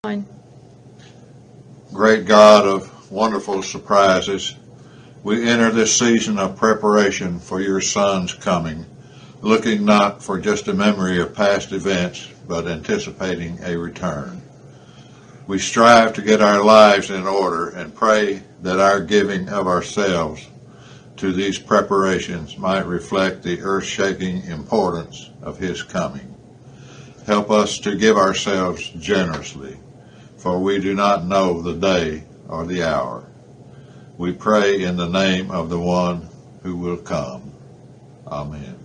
fine. Great God of wonderful surprises, we enter this season of preparation for your Son's coming, looking not for just a memory of past events, but anticipating a return. We strive to get our lives in order and pray that our giving of ourselves to these preparations might reflect the earth-shaking importance of his coming. Help us to give ourselves generously, for we do not know the day or the hour. We pray in the name of the one who will come. Amen.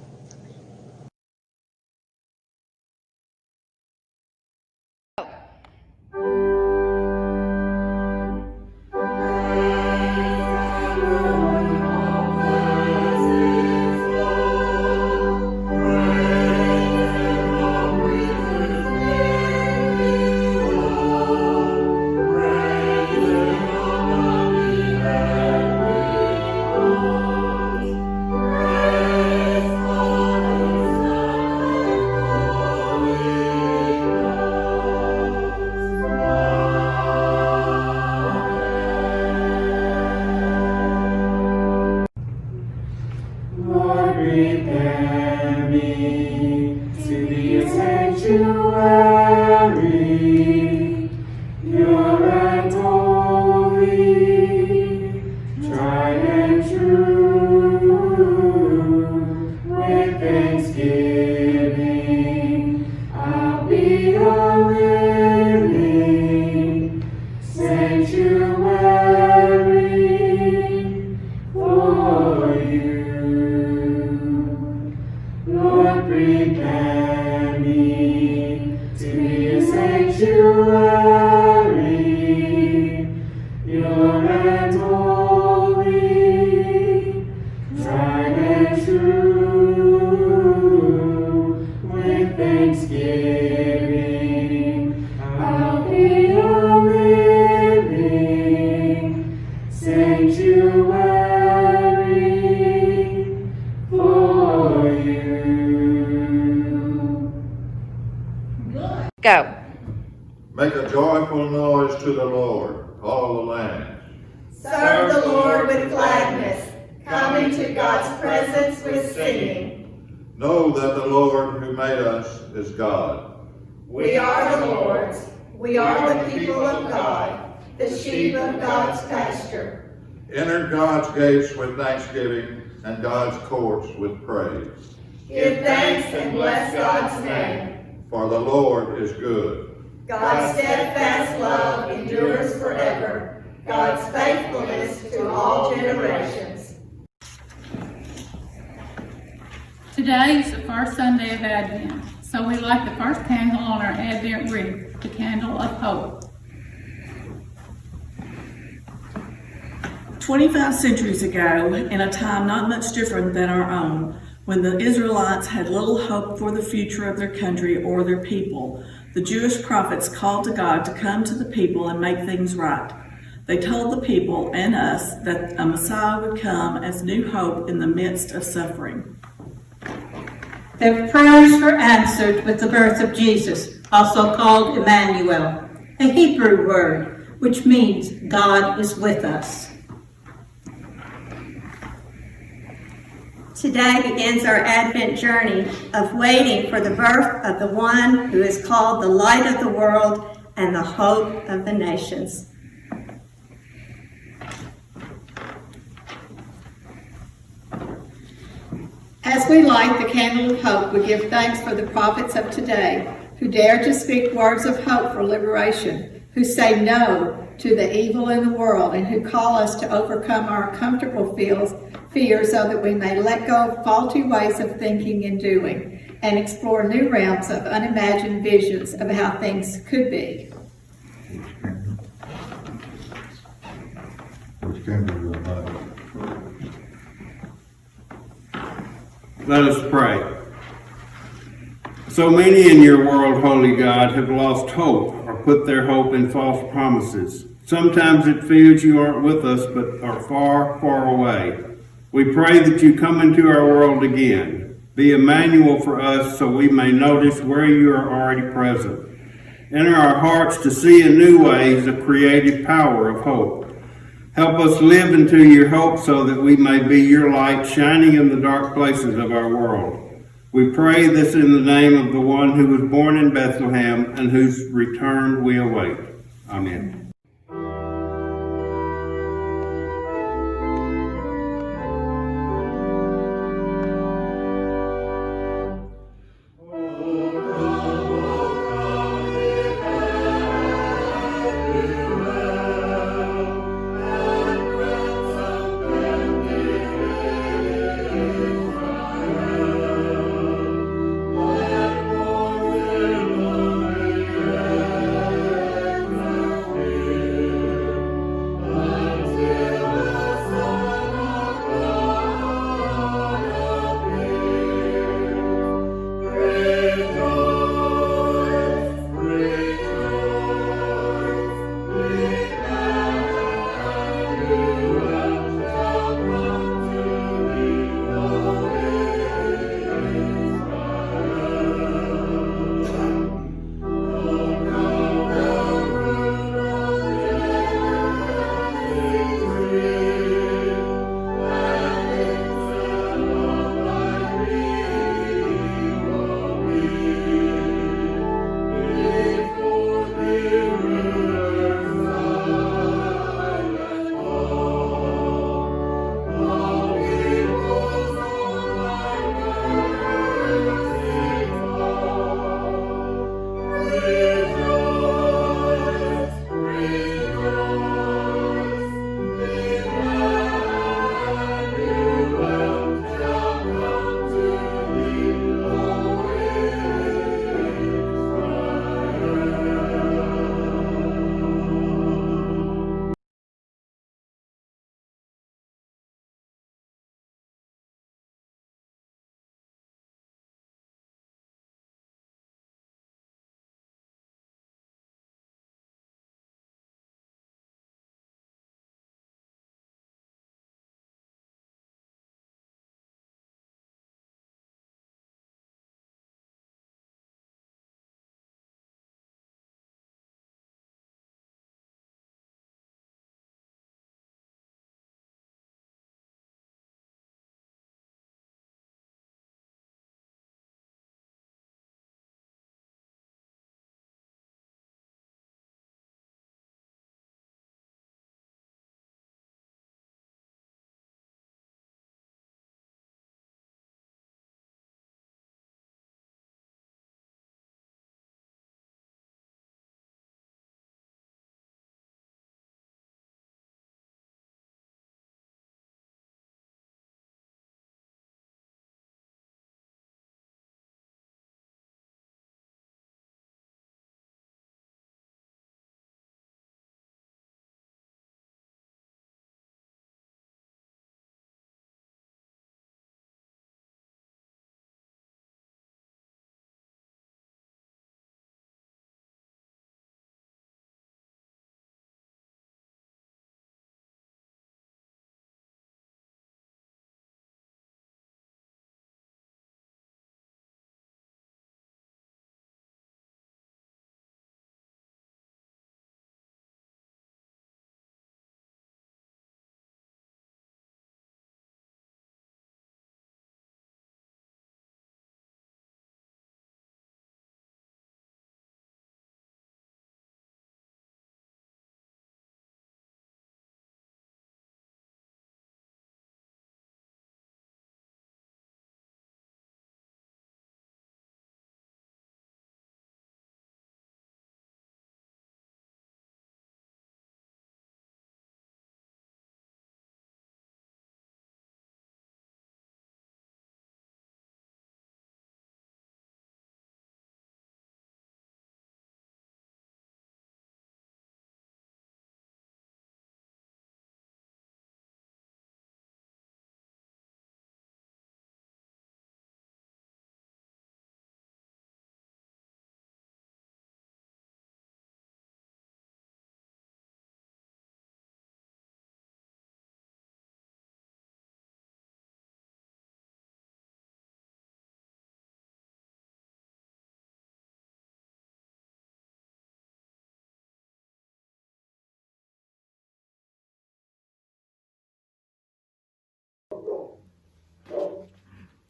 Go. Make a joyful noise to the Lord, all the land. Serve the Lord with gladness. Come into God's presence with singing. Know that the Lord who made us is God. We are the Lord's. We are the people of God, the sheep of God's pasture. Enter God's gates with thanksgiving and God's courts with praise. Give thanks and bless God's name. For the Lord is good. God's steadfast love endures forever. God's faithfulness to all generations. Today is the first Sunday of Advent, so we light the first candle on our Advent wreath, the candle of hope. 25 centuries ago, in a time not much different than our own, when the Israelites had little hope for the future of their country or their people, the Jewish prophets called to God to come to the people and make things right. They told the people and us that a Messiah would come as new hope in the midst of suffering. Their prayers were answered with the birth of Jesus, also called Emmanuel, a Hebrew word which means God is with us. Today begins our Advent journey of waiting for the birth of the one who is called the light of the world and the hope of the nations. As we light the candle of hope, we give thanks for the prophets of today who dare to speak words of hope for liberation, who say no to the evil in the world, and who call us to overcome our comfortable fears so that we may let go of faulty ways of thinking and doing and explore new realms of unimagined visions of how things could be. Which candle will light? Let us pray. So many in your world, holy God, have lost hope or put their hope in false promises. Sometimes it feels you aren't with us but are far, far away. We pray that you come into our world again. Be Emmanuel for us so we may notice where you are already present. Enter our hearts to see in new ways the creative power of hope. Help us live into your hope so that we may be your light shining in the dark places of our world. We pray this in the name of the one who was born in Bethlehem and whose return we await. Amen.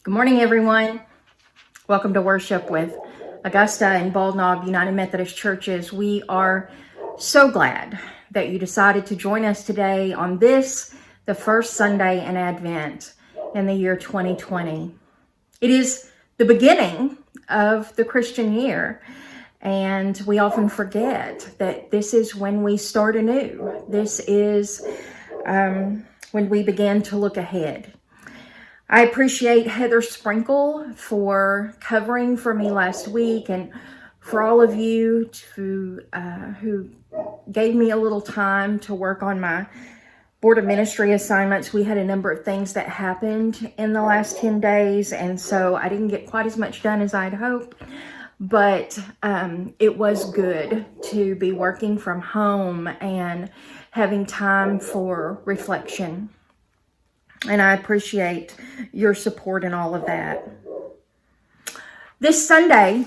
Good morning, everyone. Welcome to worship with Augusta and Bald Knob United Methodist Churches. We are so glad that you decided to join us today on this, the first Sunday in Advent in the year 2020. It is the beginning of the Christian year, and we often forget that this is when we start anew. This is when we begin to look ahead. I appreciate Heather Sprinkle for covering for me last week, and for all of you who gave me a little time to work on my Board of Ministry assignments. We had a number of things that happened in the last 10 days, and so I didn't get quite as much done as I'd hoped, but it was good to be working from home and having time for reflection. And I appreciate your support in all of that. This Sunday,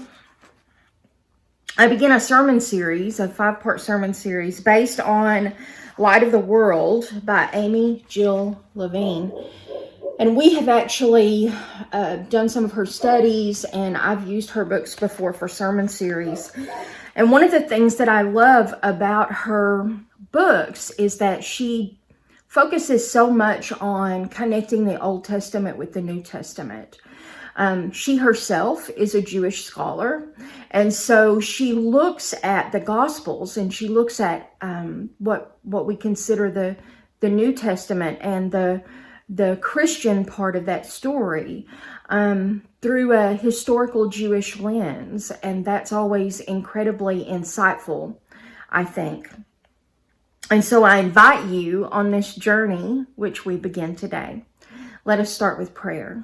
I begin a sermon series, a 5-part sermon series based on Light of the World by Amy Jill Levine. And we have actually done some of her studies, and I've used her books before for sermon series. And one of the things that I love about her books is that she focuses so much on connecting the Old Testament with the New Testament. She herself is a Jewish scholar, and so she looks at the Gospels and she looks at what we consider the New Testament and the Christian part of that story through a historical Jewish lens, and that's always incredibly insightful, I think. And so I invite you on this journey, which we begin today. Let us start with prayer.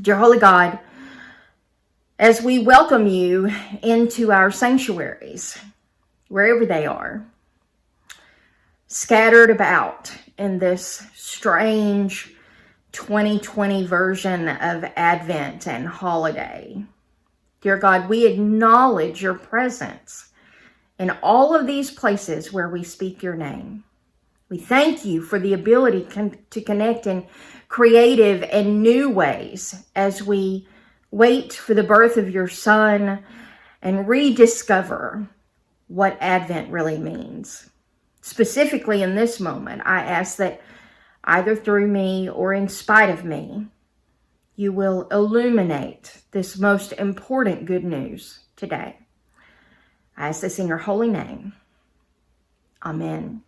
Dear Holy God, as we welcome you into our sanctuaries, wherever they are, scattered about in this strange 2020 version of Advent and holiday, dear God, we acknowledge your presence in all of these places where we speak your name. We thank you for the ability to connect in creative and new ways as we wait for the birth of your Son and rediscover what Advent really means. Specifically in this moment, I ask that either through me or in spite of me, you will illuminate this most important good news today. I ask this in your holy name. Amen.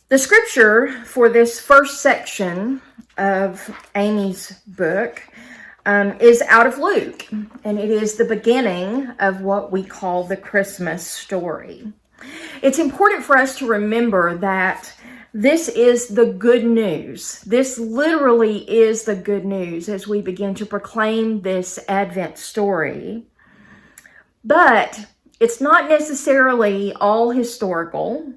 The scripture for this first section of Amy's book is out of Luke, and it is the beginning of what we call the Christmas story. It's important for us to remember that this is the good news. This literally is the good news as we begin to proclaim this Advent story. But it's not necessarily all historical.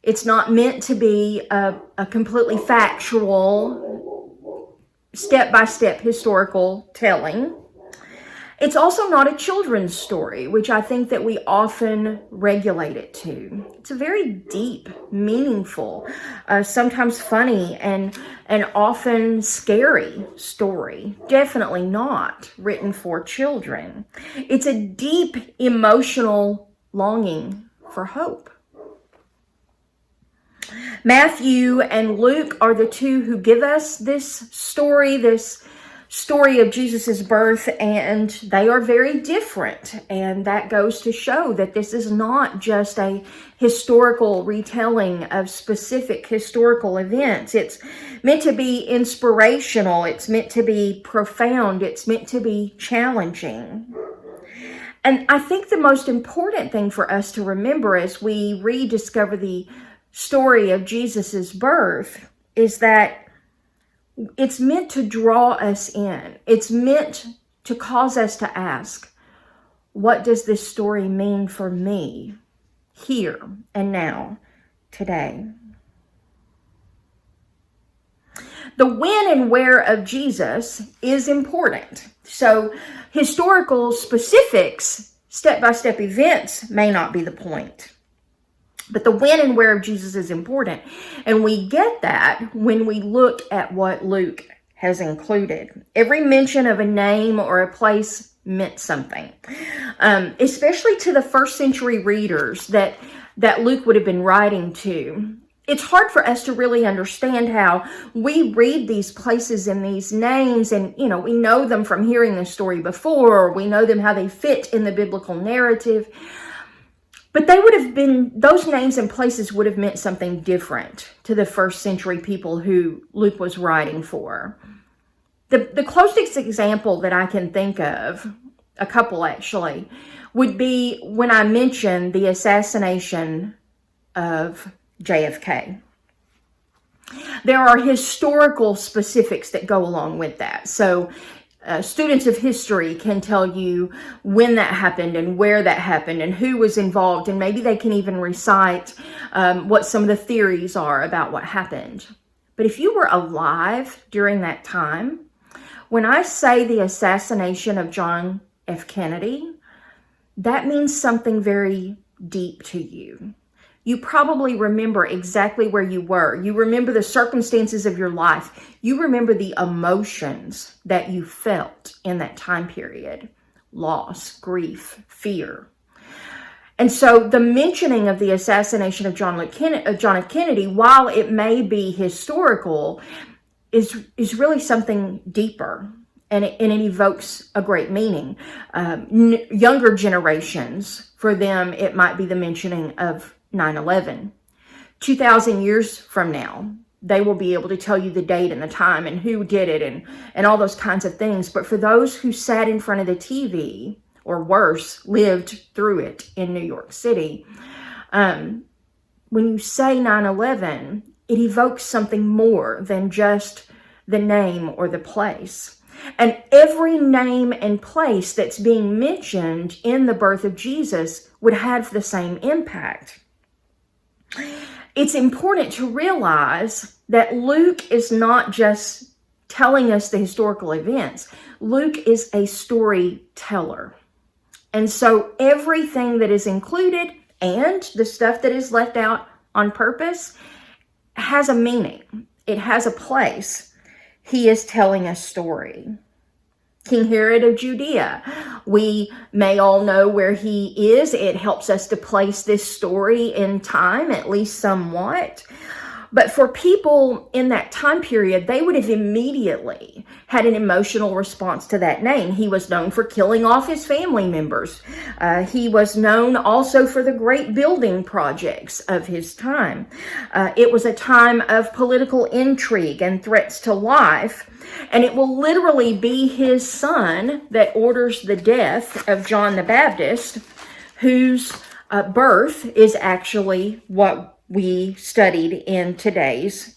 It's not meant to be a completely factual, step-by-step historical telling. It's also not a children's story, which I think that we often regulate it to. It's a very deep, meaningful, sometimes funny, and often scary story. Definitely not written for children. It's a deep, emotional longing for hope. Matthew and Luke are the two who give us this story of Jesus's birth, and they are very different. And that goes to show that this is not just a historical retelling of specific historical events. It's meant to be inspirational. It's meant to be profound. It's meant to be challenging. And I think the most important thing for us to remember as we rediscover the story of Jesus's birth is that it's meant to draw us in. It's meant to cause us to ask, what does this story mean for me here and now, today? The when and where of Jesus is important. So historical specifics, step-by-step events may not be the point. But the when and where of Jesus is important. And we get that when we look at what Luke has included. Every mention of a name or a place meant something, especially to the first century readers that Luke would have been writing to. It's hard for us to really understand how we read these places and these names, and we know them from hearing the story before, or we know them how they fit in the biblical narrative. But those names and places would have meant something different to the first century people who Luke was writing for. The closest example that I can think of, a couple actually, would be when I mentioned the assassination of JFK. There are historical specifics that go along with that. So students of history can tell you when that happened and where that happened and who was involved, and maybe they can even recite what some of the theories are about what happened. But if you were alive during that time, when I say the assassination of John F. Kennedy, that means something very deep to you. You probably remember exactly where you were. You remember the circumstances of your life. You remember the emotions that you felt in that time period. Loss, grief, fear. And so the mentioning of the assassination of John F. Kennedy, while it may be historical, is really something deeper. And it evokes a great meaning. Younger generations, for them, it might be the mentioning of 9/11. 2,000 years from now, they will be able to tell you the date and the time and who did it and all those kinds of things. But for those who sat in front of the TV, or worse, lived through it in New York City, when you say 9/11, it evokes something more than just the name or the place. And every name and place that's being mentioned in the birth of Jesus would have the same impact. It's important to realize that Luke is not just telling us the historical events. Luke is a storyteller. And so everything that is included and the stuff that is left out on purpose has a meaning. It has a place. He is telling a story. King Herod of Judea. We may all know where he is. It helps us to place this story in time, at least somewhat. But for people in that time period, they would have immediately had an emotional response to that name. He was known for killing off his family members. He was known also for the great building projects of his time. It was a time of political intrigue and threats to life. And it will literally be his son that orders the death of John the Baptist, whose birth is actually what we studied in today's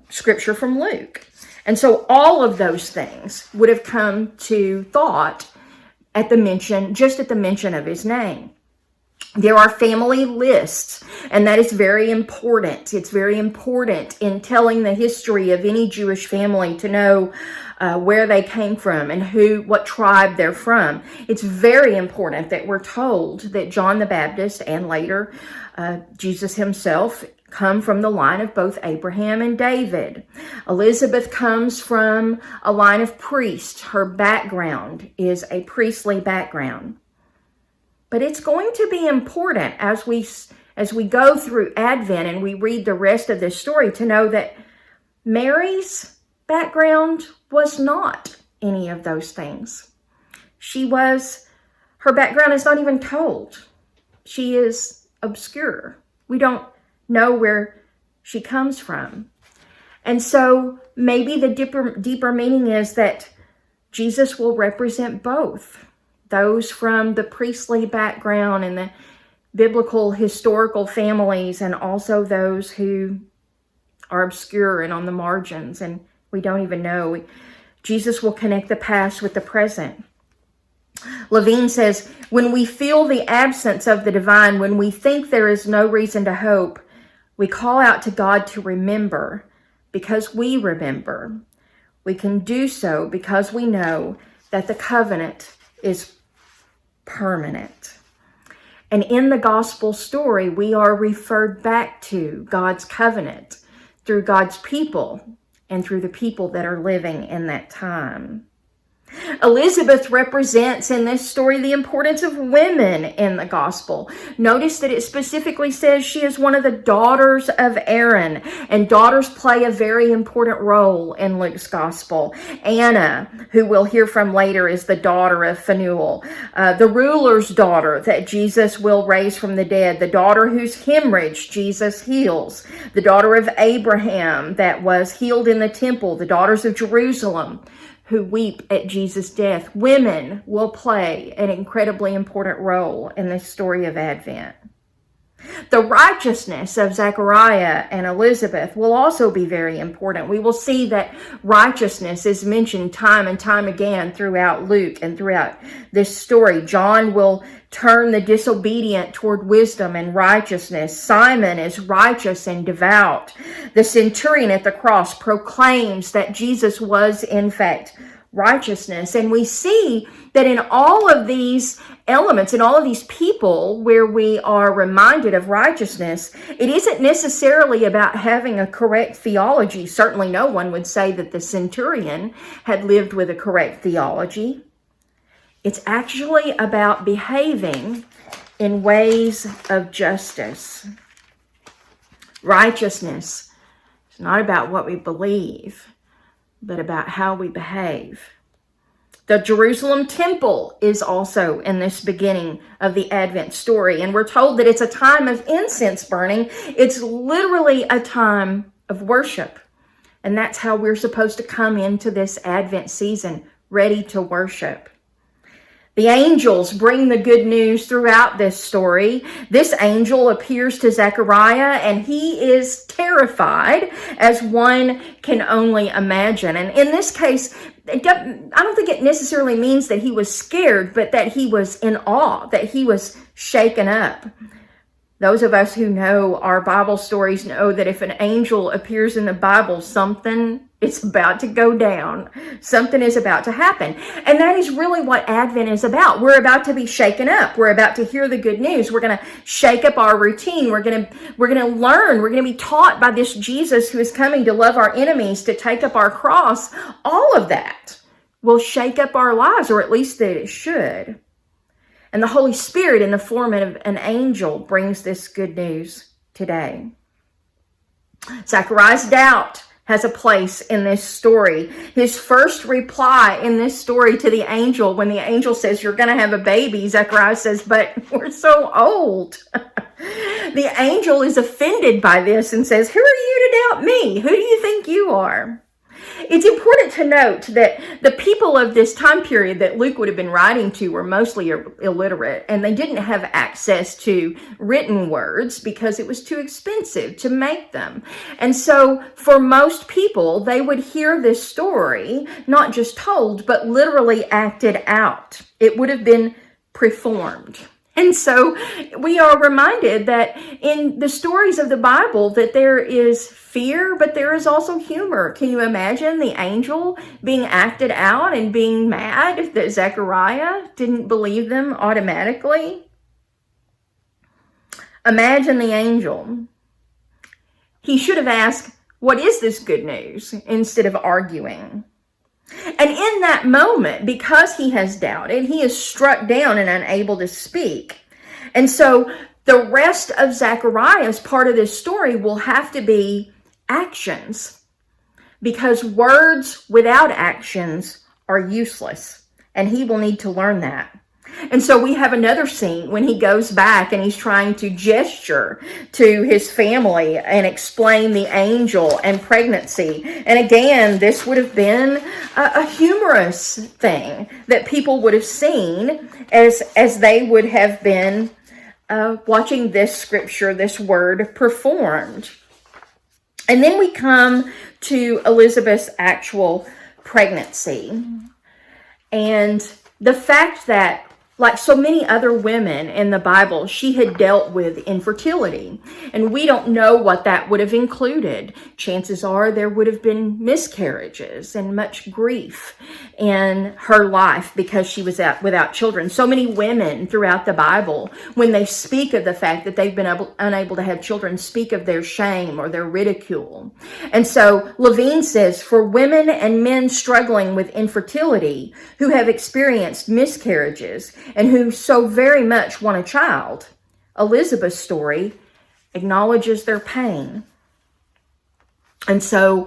scripture from Luke. And so all of those things would have come to thought at the mention of his name. There are family lists, and that is very important. It's very important in telling the history of any Jewish family to know where they came from and what tribe they're from. It's very important that we're told that John the Baptist and later Jesus himself come from the line of both Abraham and David. Elizabeth comes from a line of priests. Her background is a priestly background. But it's going to be important as we go through Advent and we read the rest of this story to know that Mary's background was not any of those things. Her background is not even told. She is obscure. We don't know where she comes from. And so maybe the deeper meaning is that Jesus will represent both. Those from the priestly background and the biblical historical families, and also those who are obscure and on the margins and we don't even know. Jesus will connect the past with the present. Levine says, when we feel the absence of the divine, when we think there is no reason to hope, we call out to God to remember because we remember. We can do so because we know that the covenant is permanent. And in the gospel story, we are referred back to God's covenant through God's people and through the people that are living in that time. Elizabeth represents in this story the importance of women in the gospel. Notice that it specifically says she is one of the daughters of Aaron, and daughters play a very important role in Luke's gospel. Anna, who we'll hear from later, is the daughter of Phanuel, the ruler's daughter that Jesus will raise from the dead, the daughter whose hemorrhage Jesus heals, the daughter of Abraham that was healed in the temple, the daughters of Jerusalem who weep at Jesus' death. Women will play an incredibly important role in this story of Advent. The righteousness of Zechariah and Elizabeth will also be very important. We will see that righteousness is mentioned time and time again throughout Luke and throughout this story. John will turn the disobedient toward wisdom and righteousness. Simon is righteous and devout. The centurion at the cross proclaims that Jesus was, in fact, righteousness. And we see that in all of these elements, in all of these people where we are reminded of righteousness, it isn't necessarily about having a correct theology. Certainly no one would say that the centurion had lived with a correct theology. It's actually about behaving in ways of justice. Righteousness is not about what we believe, but about how we behave. The Jerusalem temple is also in this beginning of the Advent story, and we're told that it's a time of incense burning. It's literally a time of worship, and that's how we're supposed to come into this Advent season, ready to worship. The angels bring the good news throughout this story. This angel appears to Zechariah, and he is terrified, as one can only imagine. And in this case, I don't think it necessarily means that he was scared, but that he was in awe, that he was shaken up. Those of us who know our Bible stories know that if an angel appears in the Bible, something is about to go down. Something is about to happen. And that is really what Advent is about. We're about to be shaken up. We're about to hear the good news. We're going to shake up our routine. We're going to learn. We're going to be taught by this Jesus who is coming to love our enemies, to take up our cross. All of that will shake up our lives, or at least that it should. And the Holy Spirit, in the form of an angel, brings this good news today. Zechariah's doubt has a place in this story. His first reply in this story to the angel, when the angel says, "You're going to have a baby," Zechariah says, "But we're so old." The angel is offended by this and says, "Who are you to doubt me? Who do you think you are?" It's important to note that the people of this time period that Luke would have been writing to were mostly illiterate, and they didn't have access to written words because it was too expensive to make them. And so for most people, they would hear this story, not just told, but literally acted out. It would have been performed. And so we are reminded that in the stories of the Bible that there is fear, but there is also humor. Can you imagine the angel being acted out and being mad that Zechariah didn't believe them automatically? Imagine the angel. He should have asked, "What is this good news?" instead of arguing. And in that moment, because he has doubted, he is struck down and unable to speak. And so the rest of Zechariah's part of this story will have to be actions, because words without actions are useless, and he will need to learn that. And so we have another scene when he goes back and he's trying to gesture to his family and explain the angel and pregnancy. And again, this would have been a humorous thing that people would have seen as they would have been watching this scripture, this word performed. And then we come to Elizabeth's actual pregnancy. And the fact that Like so many other women in the Bible, she had dealt with infertility. And we don't know what that would have included. Chances are there would have been miscarriages and much grief in her life because she was without children. So many women throughout the Bible, when they speak of the fact that they've been unable to have children, speak of their shame or their ridicule. And so Levine says, for women and men struggling with infertility who have experienced miscarriages and who so very much want a child, Elizabeth's story acknowledges their pain. And so,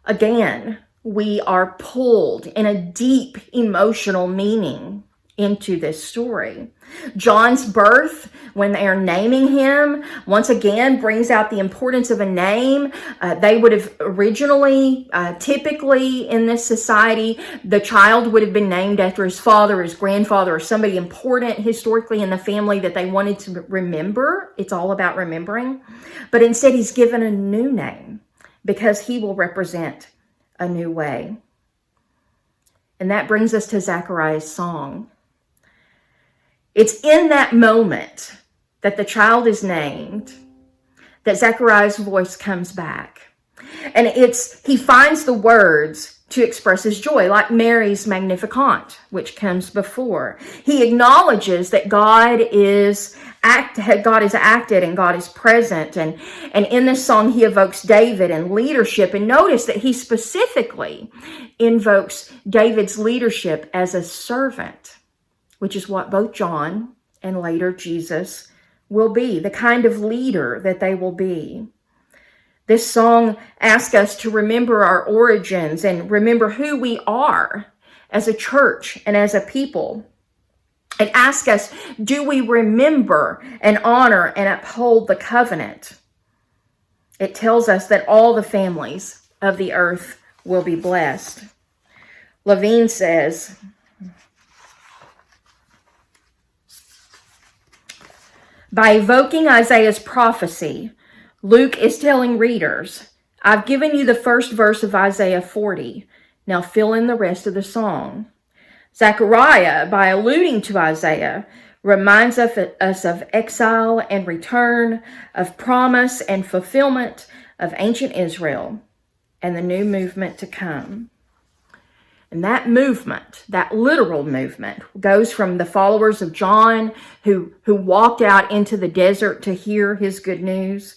again, we are pulled in a deep emotional meaning into this story. John's birth, when they are naming him, once again brings out the importance of a name. They would have originally, typically in this society, the child would have been named after his father, his grandfather, or somebody important historically in the family that they wanted to remember. It's all about remembering. But instead, he's given a new name because he will represent a new way. And that brings us to Zechariah's song. It's in that moment that the child is named that Zechariah's voice comes back. And he finds the words to express his joy, like Mary's Magnificat, which comes before. He acknowledges that God is acted and God is present. And in this song, he evokes David and leadership. And notice that he specifically invokes David's leadership as a servant, which is what both John and later Jesus will be, the kind of leader that they will be. This song asks us to remember our origins and remember who we are as a church and as a people. It asks us, do we remember and honor and uphold the covenant? It tells us that all the families of the earth will be blessed. Levine says, by evoking Isaiah's prophecy, Luke is telling readers, I've given you the first verse of Isaiah 40. Now fill in the rest of the song. Zechariah, by alluding to Isaiah, reminds us of exile and return, of promise and fulfillment of ancient Israel, and the new movement to come. And that movement, that literal movement, goes from the followers of John who walked out into the desert to hear his good news,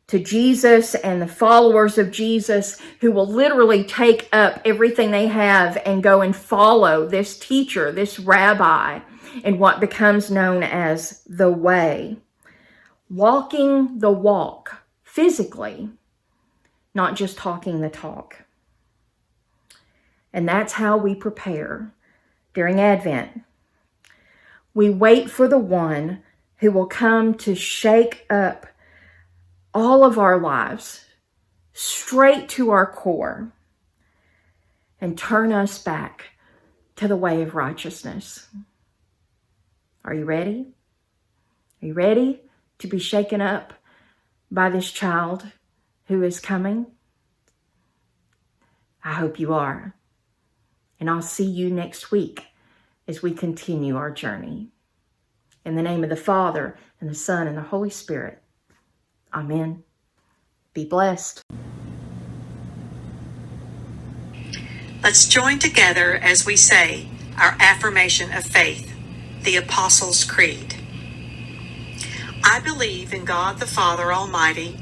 to Jesus and the followers of Jesus who will literally take up everything they have and go and follow this teacher, this rabbi, in what becomes known as the way. Walking the walk physically, not just talking the talk. And that's how we prepare during Advent. We wait for the one who will come to shake up all of our lives straight to our core and turn us back to the way of righteousness. Are you ready? Are you ready to be shaken up by this child who is coming? I hope you are. And I'll see you next week as we continue our journey. In the name of the Father, and the Son, and the Holy Spirit. Amen. Be blessed. Let's join together as we say our affirmation of faith, the Apostles' Creed. I believe in God the Father Almighty,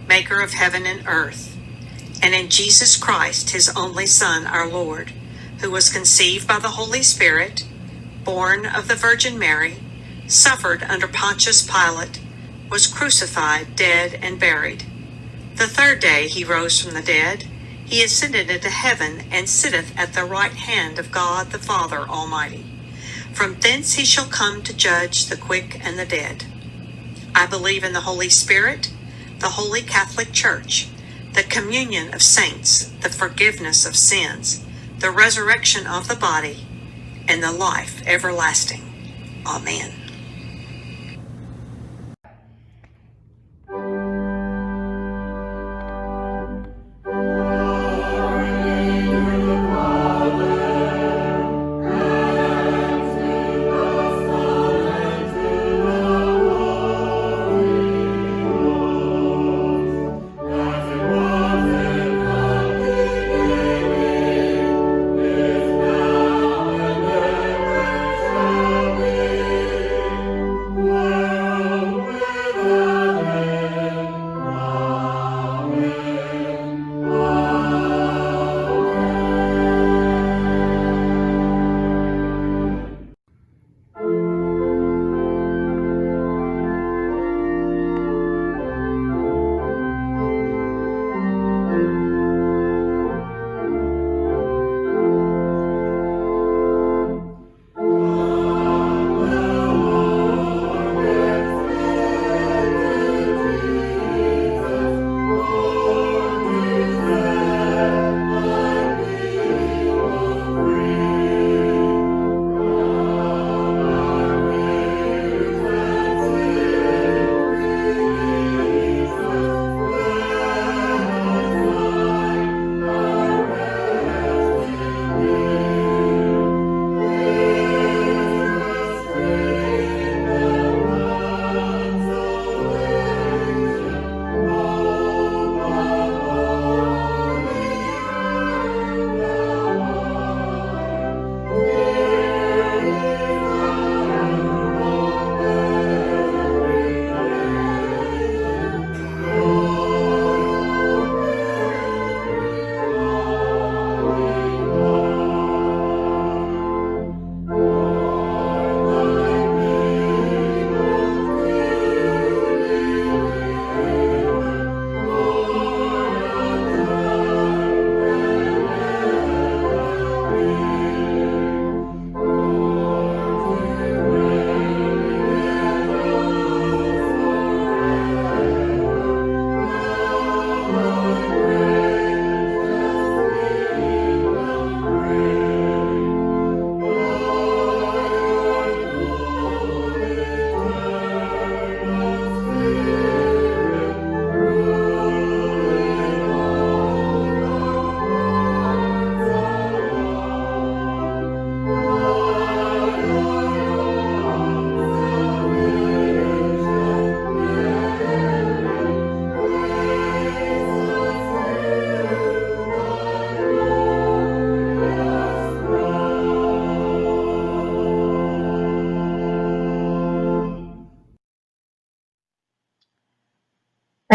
maker of heaven and earth, and in Jesus Christ, his only Son, our Lord, who was conceived by the Holy Spirit, born of the Virgin Mary, suffered under Pontius Pilate, was crucified, dead, and buried. The third day he rose from the dead. He ascended into heaven and sitteth at the right hand of God the Father Almighty. From thence he shall come to judge the quick and the dead. I believe in the Holy Spirit, the Holy Catholic Church, the communion of saints, the forgiveness of sins, the resurrection of the body, and the life everlasting. Amen.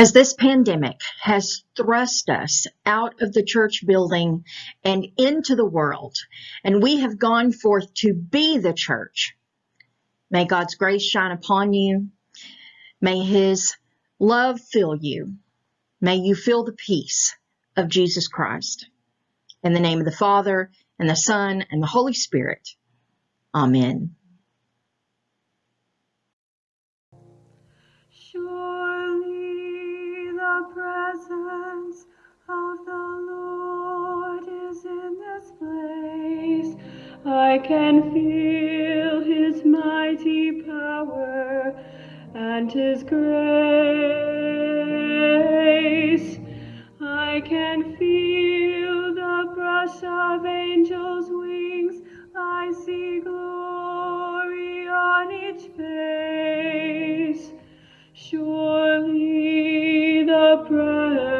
As this pandemic has thrust us out of the church building and into the world, and we have gone forth to be the church, may God's grace shine upon you. May his love fill you. May you feel the peace of Jesus Christ. In the name of the Father, and the Son, and the Holy Spirit. Amen. Surely the presence of the Lord is in this place. I can feel his mighty power and his grace. I can feel the brush of angels' wings. I see glory on each face. Surely the presence